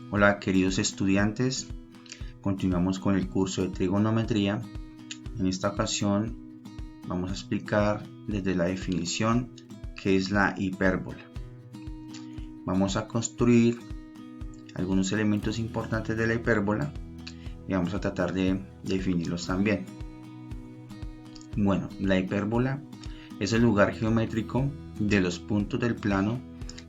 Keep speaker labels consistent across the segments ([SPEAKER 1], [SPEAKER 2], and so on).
[SPEAKER 1] Hola queridos estudiantes, continuamos con el curso de trigonometría. En esta ocasión vamos a explicar desde la definición qué es la hipérbola. Vamos a construir algunos elementos importantes de la hipérbola y vamos a tratar de definirlos también. Bueno, la hipérbola es el lugar geométrico de los puntos del plano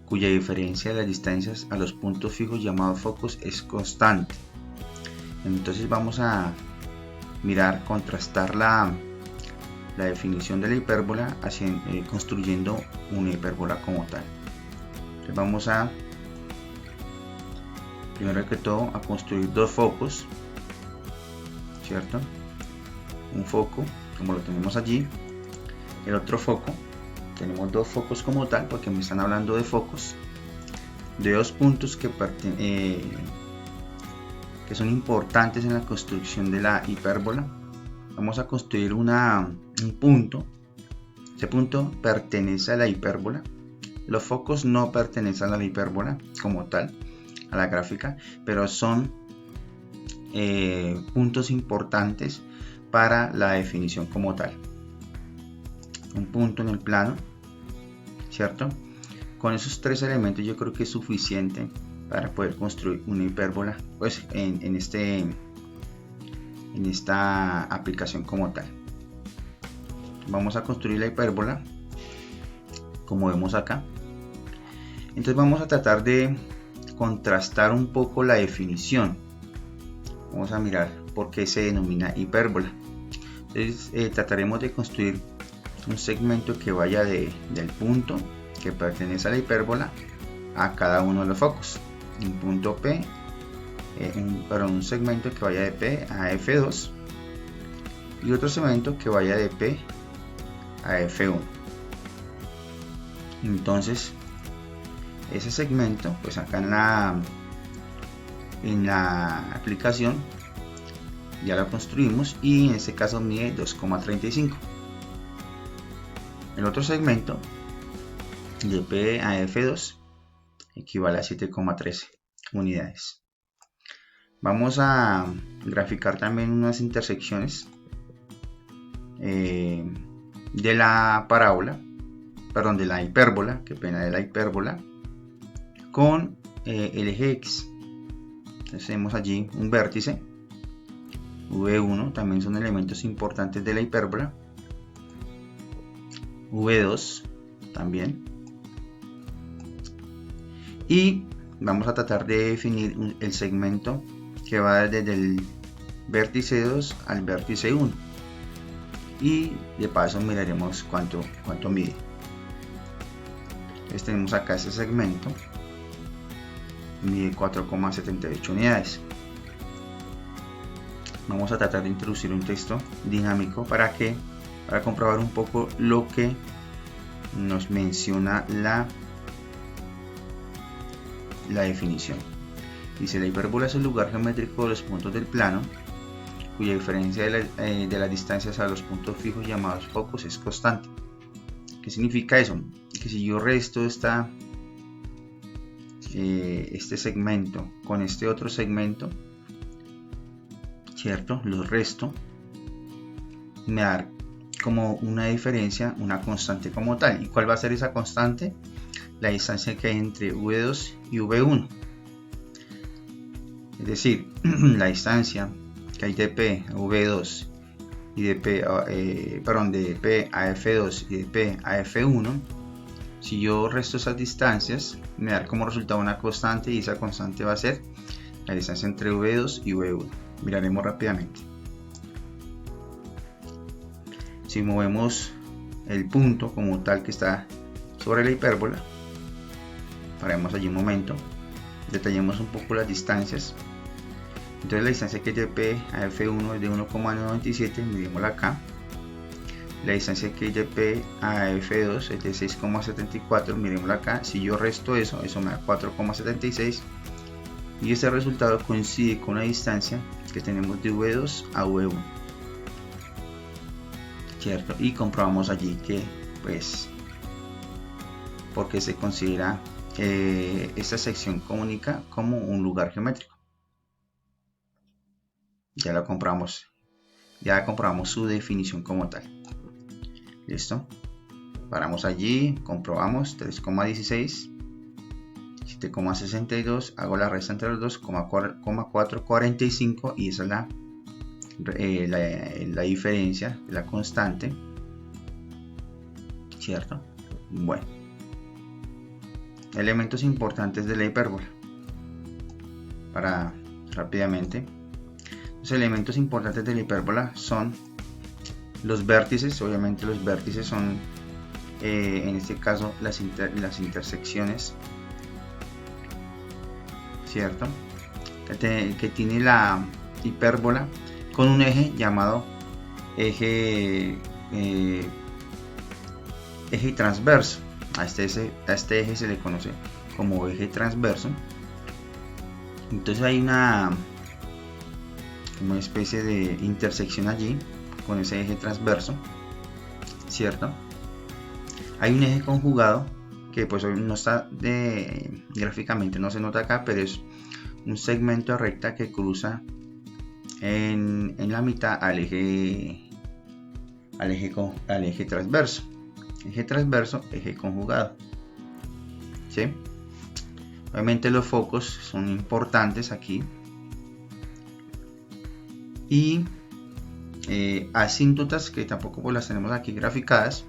[SPEAKER 1] cuya diferencia de las distancias a los puntos fijos llamados focos es constante. Entonces vamos a mirar, contrastar la definición de la hipérbola construyendo una hipérbola como tal. Entonces vamos a, primero que todo, a construir dos focos, ¿cierto? Un foco, como lo tenemos allí, el otro foco. Tenemos dos focos como tal, porque me están hablando de focos, de dos puntos que son importantes en la construcción de la hipérbola. Vamos a construir un punto. Este punto pertenece a la hipérbola. Los focos no pertenecen a la hipérbola como tal, a la gráfica, pero son puntos importantes para la definición como tal. Un punto en el plano, ¿cierto? Con esos tres elementos yo creo que es suficiente para poder construir una hipérbola, pues en esta aplicación como tal. Vamos a construir la hipérbola como vemos acá. Entonces vamos a tratar de contrastar un poco la definición. Vamos a mirar por qué se denomina hipérbola. Entonces trataremos de construir un segmento que vaya del punto que pertenece a la hipérbola a cada uno de los focos. Un punto P, un segmento que vaya de P a F2 y otro segmento que vaya de P a F1. Entonces ese segmento, pues acá en la aplicación ya lo construimos y en este caso mide 2,35. El otro segmento de P a F2 equivale a 7,13 unidades. Vamos a graficar también unas intersecciones de la parábola, perdón, de la hipérbola, qué pena, de la hipérbola con el eje X. Entonces tenemos allí un vértice V1, también son elementos importantes de la hipérbola. V2 también, y vamos a tratar de definir el segmento que va desde el vértice 2 al vértice 1 y de paso miraremos cuánto mide. Entonces tenemos acá ese segmento, mide 4,78 unidades. Vamos a tratar de introducir un texto dinámico para comprobar un poco lo que nos menciona la definición. Dice: la hipérbola es el lugar geométrico de los puntos del plano cuya diferencia de las distancias a los puntos fijos llamados focos es constante. ¿Qué significa eso? Que si yo resto este segmento con este otro segmento, ¿cierto? Los resto, me da como una diferencia, una constante como tal. ¿Y cuál va a ser esa constante? La distancia que hay entre V2 y V1. Es decir, la distancia que hay de P a V2 y de P a F2 y de P a F1. Si yo resto esas distancias, me da como resultado una constante, y esa constante va a ser la distancia entre V2 y V1. Miraremos rápidamente. Si movemos el punto como tal que está sobre la hipérbola, paremos allí un momento, detallemos un poco las distancias. Entonces la distancia que es de P a F1 es de 1,97, midimosla acá. La distancia que es de P a F2 es de 6,74, miremosla acá. Si yo resto eso me da 4,76, y este resultado coincide con la distancia que tenemos de V2 a V1, ¿cierto? Y comprobamos allí que, pues, porque se considera esta sección comunica como un lugar geométrico. Ya lo comprobamos. Ya comprobamos su definición como tal. Listo. Paramos allí, comprobamos 3,16, 7,62, hago la resta entre los dos, 4,45, y esa es la diferencia, la constante, ¿cierto? Bueno, elementos importantes de la hipérbola. Para rápidamente, los elementos importantes de la hipérbola son los vértices. Obviamente los vértices son en este caso las intersecciones, ¿cierto? Que tiene la hipérbola con un eje llamado eje transverso. A este eje se le conoce como eje transverso. Entonces hay una especie de intersección allí con ese eje transverso, ¿cierto? Hay un eje conjugado que pues hoy no está gráficamente, no se nota acá, pero es un segmento de recta que cruza en la mitad al eje transverso. Eje transverso, eje conjugado, ¿sí? Obviamente los focos son importantes aquí, y asíntotas que tampoco pues las tenemos aquí graficadas,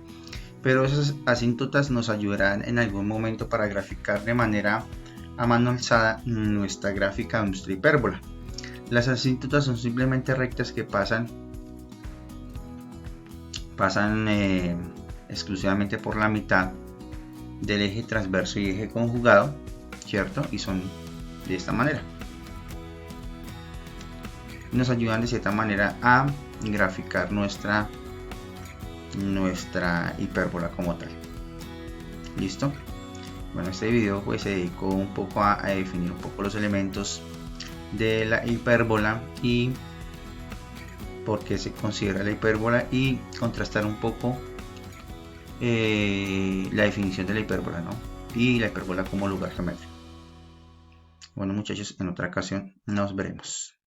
[SPEAKER 1] pero esas asíntotas nos ayudarán en algún momento para graficar de manera a mano alzada nuestra gráfica de nuestra hipérbola. Las asíntotas son simplemente rectas que pasan exclusivamente por la mitad del eje transverso y eje conjugado, ¿cierto? Y son de esta manera. Nos ayudan de cierta manera a graficar nuestra hipérbola como tal. ¿Listo? Bueno, este video pues se dedicó un poco a definir un poco los elementos de la hipérbola y por qué se considera la hipérbola, y contrastar un poco la definición de la hipérbola, ¿no? Y la hipérbola como lugar geométrico. Bueno muchachos, en otra ocasión nos veremos.